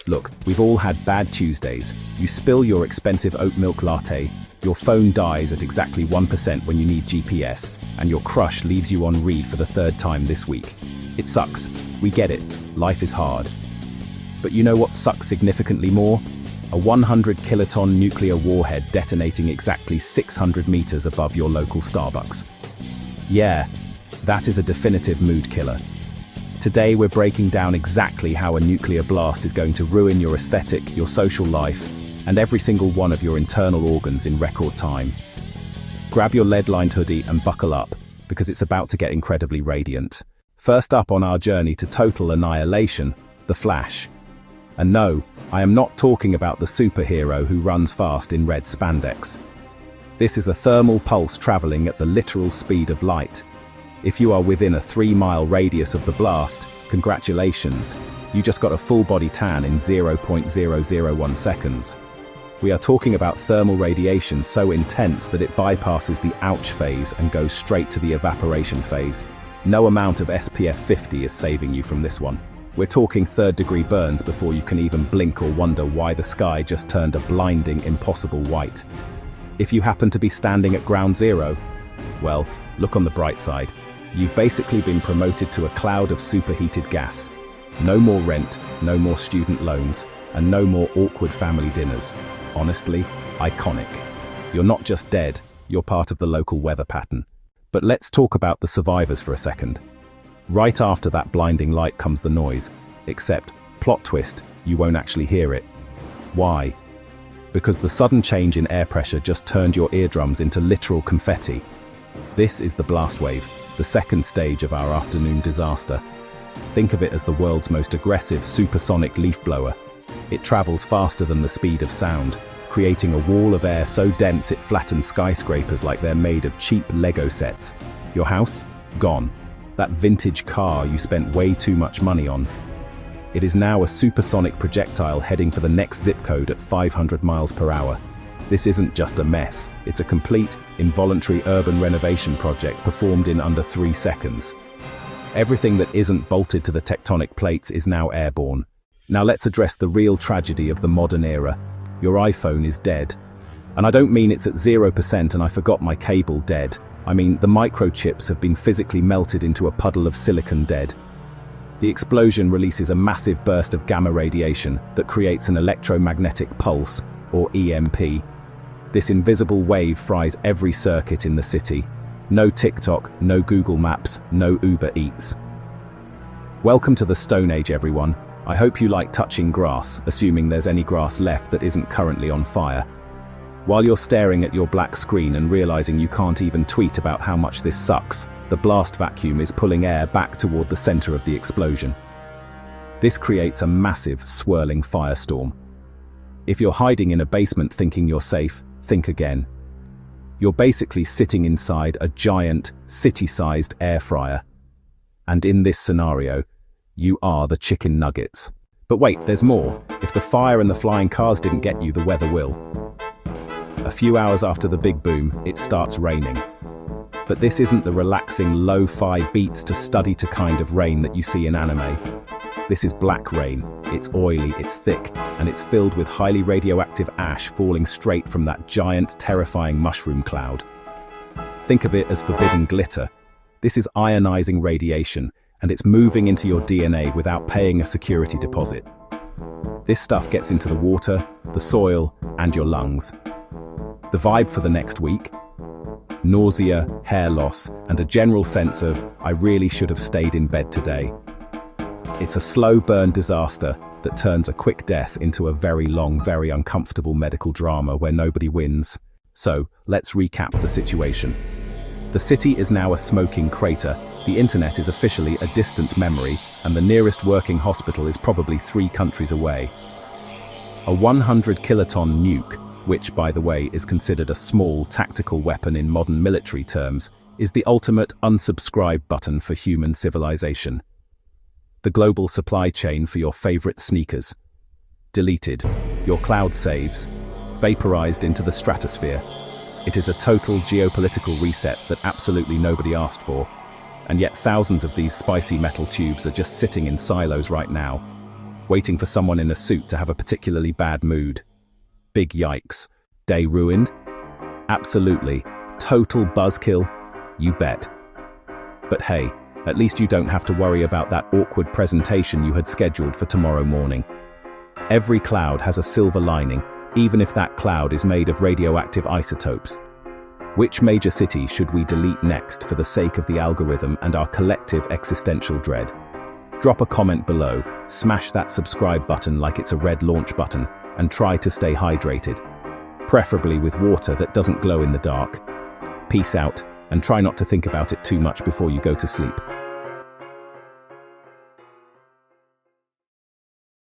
Look, we've all had bad Tuesdays. You spill your expensive oat milk latte, your phone dies at exactly 1% when you need GPS, and your crush leaves you on read for the third time this week. It sucks. We get it. Life is hard. But you know what sucks significantly more? A 100 kiloton nuclear warhead detonating exactly 600 meters above your local Starbucks. Yeah, that is a definitive mood killer. Today we're breaking down exactly how a nuclear blast is going to ruin your aesthetic, your social life, and every single one of your internal organs in record time. Grab your lead-lined hoodie and buckle up, because it's about to get incredibly radiant. First up on our journey to total annihilation, the Flash. And no, I am not talking about the superhero who runs fast in red spandex. This is a thermal pulse traveling at the literal speed of light. If you are within a 3-mile radius of the blast, congratulations, you just got a full-body tan in 0.001 seconds. We are talking about thermal radiation so intense that it bypasses the ouch phase and goes straight to the evaporation phase. No amount of SPF 50 is saving you from this one. We're talking third-degree burns before you can even blink or wonder why the sky just turned a blinding, impossible white. If you happen to be standing at ground zero, well, look on the bright side. You've basically been promoted to a cloud of superheated gas. No more rent, no more student loans, and no more awkward family dinners. Honestly, iconic. You're not just dead, you're part of the local weather pattern. But let's talk about the survivors for a second. Right after that blinding light comes the noise, except, plot twist, you won't actually hear it. Why? Because the sudden change in air pressure just turned your eardrums into literal confetti. This is the blast wave, the second stage of our afternoon disaster. Think of it as the world's most aggressive supersonic leaf blower. It travels faster than the speed of sound, creating a wall of air so dense it flattens skyscrapers like they're made of cheap Lego sets. Your house? Gone. That vintage car you spent way too much money on. It is now a supersonic projectile heading for the next zip code at 500 miles per hour. This isn't just a mess, it's a complete, involuntary urban renovation project performed in under 3 seconds. Everything that isn't bolted to the tectonic plates is now airborne. Now let's address the real tragedy of the modern era. Your iPhone is dead. And I don't mean it's at 0% and I forgot my cable dead. I mean the microchips have been physically melted into a puddle of silicon dead. The explosion releases a massive burst of gamma radiation that creates an electromagnetic pulse, or EMP. This invisible wave fries every circuit in the city. No TikTok, no Google Maps, no Uber Eats. Welcome to the Stone Age, everyone. I hope you like touching grass, assuming there's any grass left that isn't currently on fire. While you're staring at your black screen and realizing you can't even tweet about how much this sucks, the blast vacuum is pulling air back toward the center of the explosion. This creates a massive, swirling firestorm. If you're hiding in a basement thinking you're safe, think again. You're basically sitting inside a giant, city-sized air fryer. And in this scenario, you are the chicken nuggets. But wait, there's more. If the fire and the flying cars didn't get you, the weather will. A few hours after the big boom, it starts raining. But this isn't the relaxing lo-fi beats to study to kind of rain that you see in anime. This is black rain. It's oily, it's thick, and it's filled with highly radioactive ash falling straight from that giant, terrifying mushroom cloud. Think of it as forbidden glitter. This is ionizing radiation, and it's moving into your DNA without paying a security deposit. This stuff gets into the water, the soil, and your lungs. The vibe for the next week? Nausea, hair loss, and a general sense of, I really should have stayed in bed today. It's a slow burn disaster that turns a quick death into a very long, very uncomfortable medical drama where nobody wins. So, let's recap the situation. The city is now a smoking crater, the internet is officially a distant memory, and the nearest working hospital is probably 3 countries away. A 100 kiloton nuke, which, by the way, is considered a small tactical weapon in modern military terms, is the ultimate unsubscribe button for human civilization. The global supply chain for your favorite sneakers. Deleted. Your cloud saves. Vaporized into the stratosphere. It is a total geopolitical reset that absolutely nobody asked for. And yet thousands of these spicy metal tubes are just sitting in silos right now. waiting for someone in a suit to have a particularly bad mood. Big yikes. Day ruined? Absolutely. Total buzzkill? You bet. But hey, at least you don't have to worry about that awkward presentation you had scheduled for tomorrow morning. Every cloud has a silver lining, even if that cloud is made of radioactive isotopes. Which major city should we delete next for the sake of the algorithm and our collective existential dread? Drop a comment below, smash that subscribe button like it's a red launch button, and try to stay hydrated. Preferably with water that doesn't glow in the dark. Peace out, and try not to think about it too much before you go to sleep.